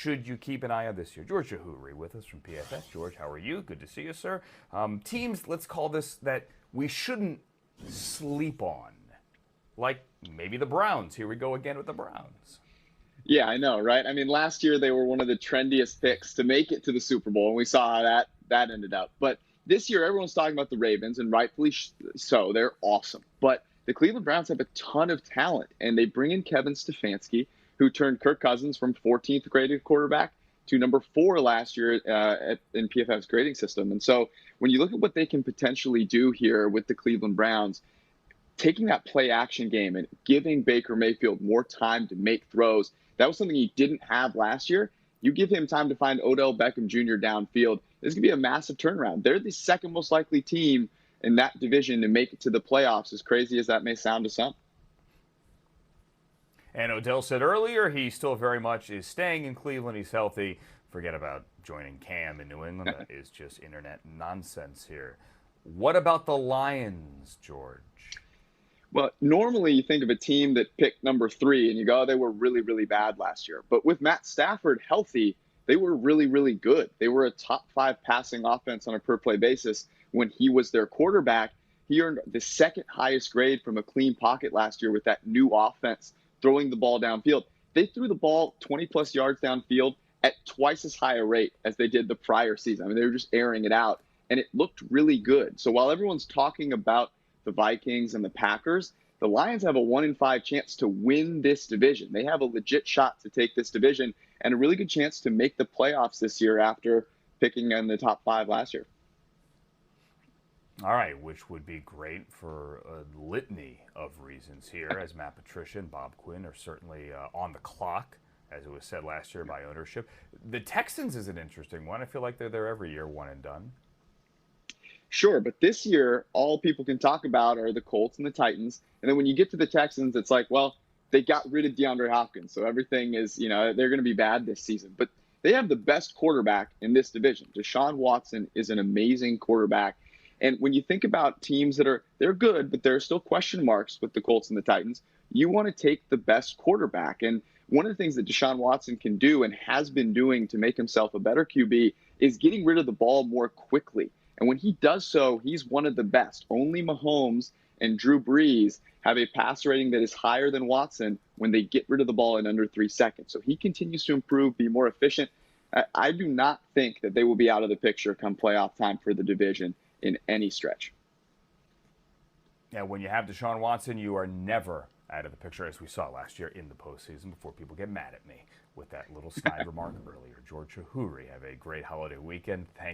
should you keep an eye on this year? George Chahrouri with us from PFF. George, how are you? Good to see you, sir. Teams, let's call this that we shouldn't sleep on, like maybe the Browns. Here we go again with the Browns. Yeah, I know, right? I mean, last year they were one of the trendiest picks to make it to the Super Bowl, and we saw how that ended up. But this year, everyone's talking about the Ravens, and rightfully so. They're awesome. But the Cleveland Browns have a ton of talent, and they bring in Kevin Stefanski, who turned Kirk Cousins from 14th graded quarterback to number 4 last year in PFF's grading system. And so when you look at what they can potentially do here with the Cleveland Browns, taking that play action game and giving Baker Mayfield more time to make throws, that was something he didn't have last year. You give him time to find Odell Beckham Jr. downfield, this could be a massive turnaround. They're the second most likely team in that division to make it to the playoffs, as crazy as that may sound to some. And Odell said earlier he still very much is staying in Cleveland. He's healthy. Forget about joining Cam in New England. That is just internet nonsense here. What about the Lions, George? Well, normally you think of a team that picked number 3 and you go, oh, they were really, really bad last year. But with Matt Stafford healthy, they were really, really good. They were a top 5 passing offense on a per-play basis when he was their quarterback. He earned the second highest grade from a clean pocket last year with that new offense, throwing the ball downfield. They threw the ball 20-plus yards downfield at twice as high a rate as they did the prior season. I mean, they were just airing it out, and it looked really good. So while everyone's talking about the Vikings and the Packers, the Lions have a 1-in-5 chance to win this division. They have a legit shot to take this division and a really good chance to make the playoffs this year after picking in the top 5 last year. All right, which would be great for a litany of reasons here, as Matt Patricia and Bob Quinn are certainly on the clock, as it was said last year by ownership. The Texans is an interesting one. I feel like they're there every year, one and done. Sure, but this year, all people can talk about are the Colts and the Titans. And then when you get to the Texans, it's like, well, they got rid of DeAndre Hopkins. So everything is, they're going to be bad this season. But they have the best quarterback in this division. Deshaun Watson is an amazing quarterback. And when you think about teams they're good, but there are still question marks with the Colts and the Titans, you want to take the best quarterback. And one of the things that Deshaun Watson can do and has been doing to make himself a better QB is getting rid of the ball more quickly. And when he does so, he's one of the best. Only Mahomes and Drew Brees have a pass rating that is higher than Watson when they get rid of the ball in under 3 seconds. So he continues to improve, be more efficient. I do not think that they will be out of the picture come playoff time for the division in any stretch. Yeah, when you have Deshaun Watson, you are never out of the picture, as we saw last year in the postseason, before people get mad at me with that little snide remark earlier. George Chahrouri, have a great holiday weekend. Thank